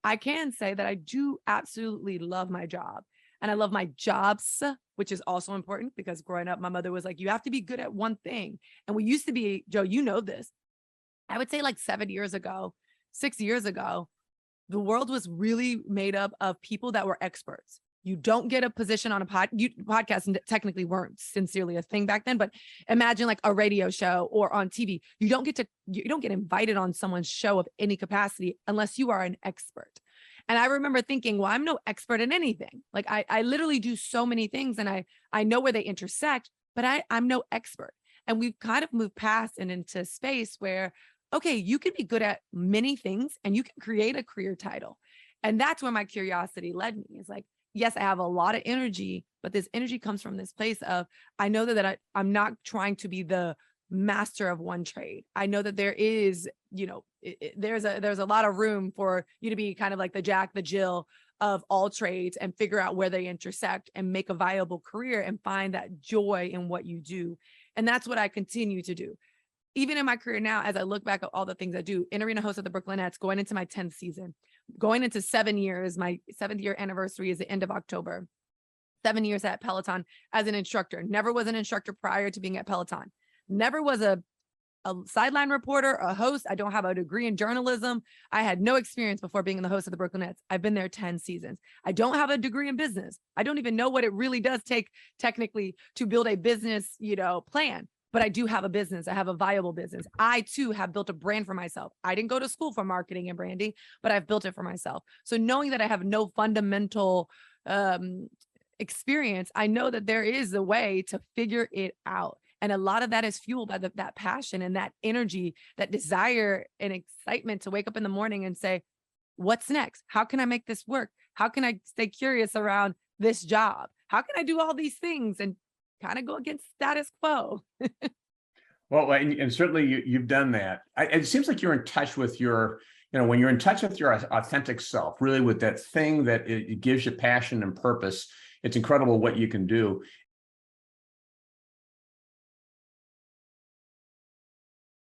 I can say that I do absolutely love my job, and I love my jobs, which is also important because growing up, my mother was like, you have to be good at one thing. And we used to be, Joe, you know this. I would say like 7 years ago, 6 years ago, the world was really made up of people that were experts. You don't get a position on a podcast, and technically weren't sincerely a thing back then, but imagine like a radio show or on TV. You don't get invited on someone's show of any capacity unless you are an expert. And I remember thinking, well, I'm no expert in anything. Like I literally do so many things and I know where they intersect, but I'm no expert. And we've kind of moved past and into space where, okay, you can be good at many things and you can create a career title. And that's where my curiosity led me. Is like, yes, I have a lot of energy, but this energy comes from this place of, I know I'm not trying to be the master of one trade. I know that there is, there's a lot of room for you to be kind of like the Jack, the Jill of all trades and figure out where they intersect and make a viable career and find that joy in what you do. And that's what I continue to do. Even in my career now, as I look back at all the things I do, in-arena host of the Brooklyn Nets, going into my 10th season, going into 7 years, my 7th year anniversary is the end of October. 7 years at Peloton as an instructor. Never was an instructor prior to being at Peloton. Never was a sideline reporter, a host. I don't have a degree in journalism. I had no experience before being the host of the Brooklyn Nets. I've been there 10 seasons. I don't have a degree in business. I don't even know what it really does take technically to build a business, plan. But I do have a business. I have a viable business. I too have built a brand for myself. I didn't go to school for marketing and branding, but I've built it for myself. So knowing that I have no fundamental experience, I know that there is a way to figure it out. And a lot of that is fueled by that passion and that energy, that desire and excitement to wake up in the morning and say, what's next? How can I make this work? How can I stay curious around this job? How can I do all these things and kind of go against status quo? Well, and certainly you've done that. It seems like you're in touch with your, when you're in touch with your authentic self, really with that thing that it gives you passion and purpose, it's incredible what you can do.